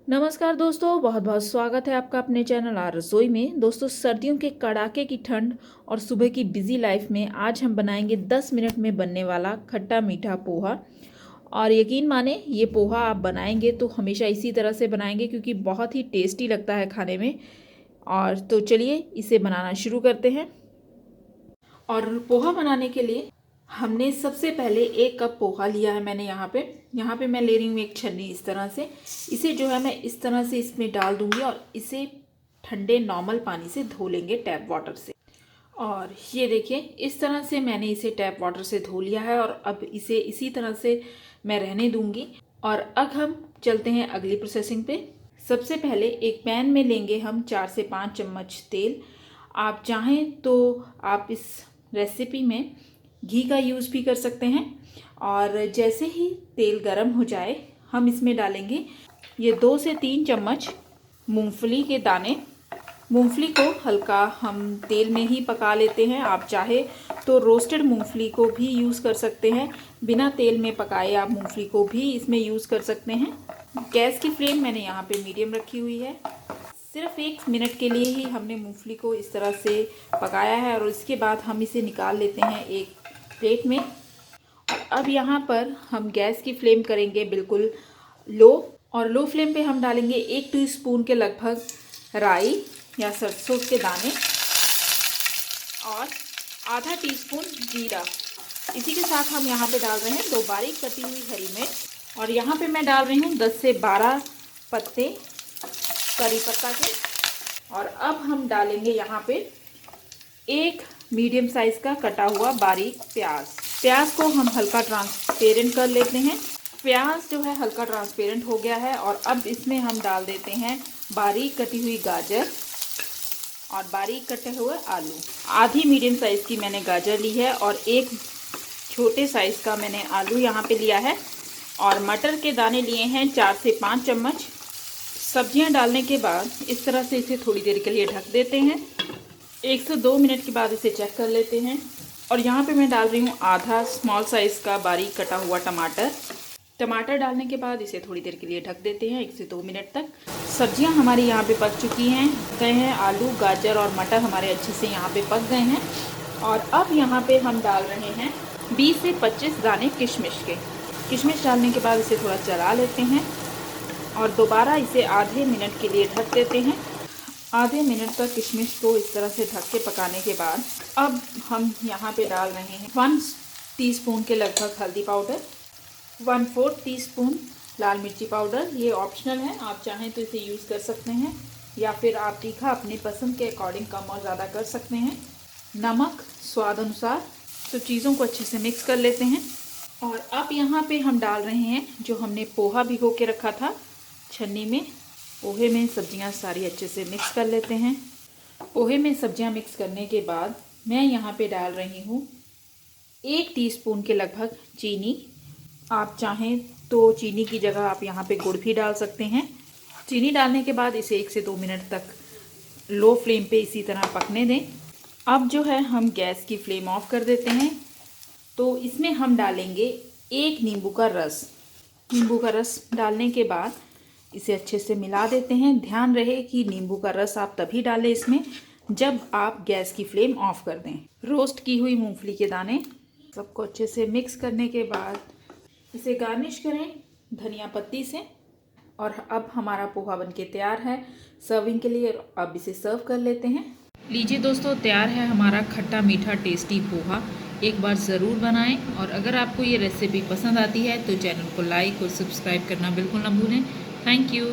नमस्कार दोस्तों, बहुत बहुत स्वागत है आपका अपने चैनल आर रसोई में। दोस्तों, सर्दियों के कड़ाके की ठंड और सुबह की बिजी लाइफ में आज हम बनाएंगे 10 मिनट में बनने वाला खट्टा मीठा पोहा। और यकीन माने, ये पोहा आप बनाएंगे तो हमेशा इसी तरह से बनाएंगे क्योंकि बहुत ही टेस्टी लगता है खाने में। और तो चलिए इसे बनाना शुरू करते हैं। और पोहा बनाने के लिए हमने सबसे पहले 1 कप पोहा लिया है। मैंने यहाँ पे मैं ले रही हूँ एक छन्नी। इस तरह से इसे जो है मैं इस तरह से इसमें डाल दूंगी और इसे ठंडे नॉर्मल पानी से धो लेंगे, टैप वाटर से। और ये देखिए, इस तरह से मैंने इसे टैप वाटर से धो लिया है और अब इसे इसी तरह से मैं रहने दूंगी। और अब हम चलते हैं अगली प्रोसेसिंग पे। सबसे पहले एक पैन में लेंगे हम 4 से 5 चम्मच तेल। आप चाहें तो आप इस रेसिपी में घी का यूज़ भी कर सकते हैं। और जैसे ही तेल गरम हो जाए, हम इसमें डालेंगे ये 2 से 3 चम्मच मूंगफली के दाने। मूंगफली को हल्का हम तेल में ही पका लेते हैं। आप चाहे तो रोस्टेड मूंगफली को भी यूज़ कर सकते हैं। बिना तेल में पकाए आप मूंगफली को भी इसमें यूज़ कर सकते हैं। गैस की फ्लेम मैंने यहाँ पे मीडियम रखी हुई है। सिर्फ 1 मिनट के लिए ही हमने मूंगफली को इस तरह से पकाया है और इसके बाद हम इसे निकाल लेते हैं एक प्लेट में। और अब यहाँ पर हम गैस की फ्लेम करेंगे बिल्कुल लो। और लो फ्लेम पे हम डालेंगे 1 टीस्पून के लगभग राई या सरसों के दाने और आधा टीस्पून जीरा। इसी के साथ हम यहाँ पे डाल रहे हैं 2 बारीक कटी हुई हरी मिर्च। और यहाँ पे मैं डाल रही हूँ 10 से 12 पत्ते करी पत्ता के। और अब हम डालेंगे यहाँ पे 1 मीडियम साइज़ का कटा हुआ बारीक प्याज को हम हल्का ट्रांसपेरेंट कर लेते हैं। प्याज जो है हल्का ट्रांसपेरेंट हो गया है और अब इसमें हम डाल देते हैं बारीक कटी हुई गाजर और बारीक कटे हुए आलू। आधी मीडियम साइज़ की मैंने गाजर ली है और 1 छोटे साइज़ का मैंने आलू यहाँ पे लिया है। और मटर के दाने लिए हैं 4 से 5 चम्मच। सब्जियां डालने के बाद इस तरह से इसे थोड़ी देर के लिए ढक देते हैं। 1 से 2 मिनट के बाद इसे चेक कर लेते हैं। और यहाँ पे मैं डाल रही हूँ आधा स्मॉल साइज़ का बारीक कटा हुआ टमाटर डालने के बाद इसे थोड़ी देर के लिए ढक देते हैं 1 से 2 मिनट तक। सब्जियां हमारी यहाँ पे पक चुकी हैं। आलू, गाजर और मटर हमारे अच्छे से यहाँ पे पक गए हैं। और अब यहाँ पे हम डाल रहे हैं 20 से 25 दाने किशमिश के। किशमिश डालने के बाद इसे थोड़ा चला लेते हैं और दोबारा इसे आधे मिनट के लिए ढक देते हैं। आधे मिनट तक किशमिश को इस तरह से ढक के पकाने के बाद अब हम यहाँ पे डाल रहे हैं 1 टीस्पून के लगभग हल्दी पाउडर, 1/4 टीस्पून लाल मिर्ची पाउडर। ये ऑप्शनल है, आप चाहें तो इसे यूज़ कर सकते हैं या फिर आप तीखा अपनी पसंद के अकॉर्डिंग कम और ज़्यादा कर सकते हैं। नमक स्वाद अनुसार। तो चीज़ों को अच्छे से मिक्स कर लेते हैं। और अब यहाँ पे हम डाल रहे हैं जो हमने पोहा भिगो के रखा था छन्नी में। पोहे में सब्जियां सारी अच्छे से मिक्स कर लेते हैं। पोहे में सब्जियां मिक्स करने के बाद मैं यहाँ पे डाल रही हूँ 1 टीस्पून के लगभग चीनी। आप चाहें तो चीनी की जगह आप यहाँ पे गुड़ भी डाल सकते हैं। चीनी डालने के बाद इसे 1 से 2 मिनट तक लो फ्लेम पे इसी तरह पकने दें। अब जो है हम गैस की फ्लेम ऑफ कर देते हैं। तो इसमें हम डालेंगे 1 नींबू का रस। नींबू का रस डालने के बाद इसे अच्छे से मिला देते हैं। ध्यान रहे कि नींबू का रस आप तभी डालें इसमें जब आप गैस की फ्लेम ऑफ कर दें। रोस्ट की हुई मूंगफली के दाने सबको अच्छे से मिक्स करने के बाद इसे गार्निश करें धनिया पत्ती से। और अब हमारा पोहा बनके तैयार है सर्विंग के लिए। अब इसे सर्व कर लेते हैं। लीजिए दोस्तों, तैयार है हमारा खट्टा मीठा टेस्टी पोहा। एक बार ज़रूर बनाएं। और अगर आपको ये रेसिपी पसंद आती है तो चैनल को लाइक और सब्सक्राइब करना बिल्कुल ना भूलें। Thank you.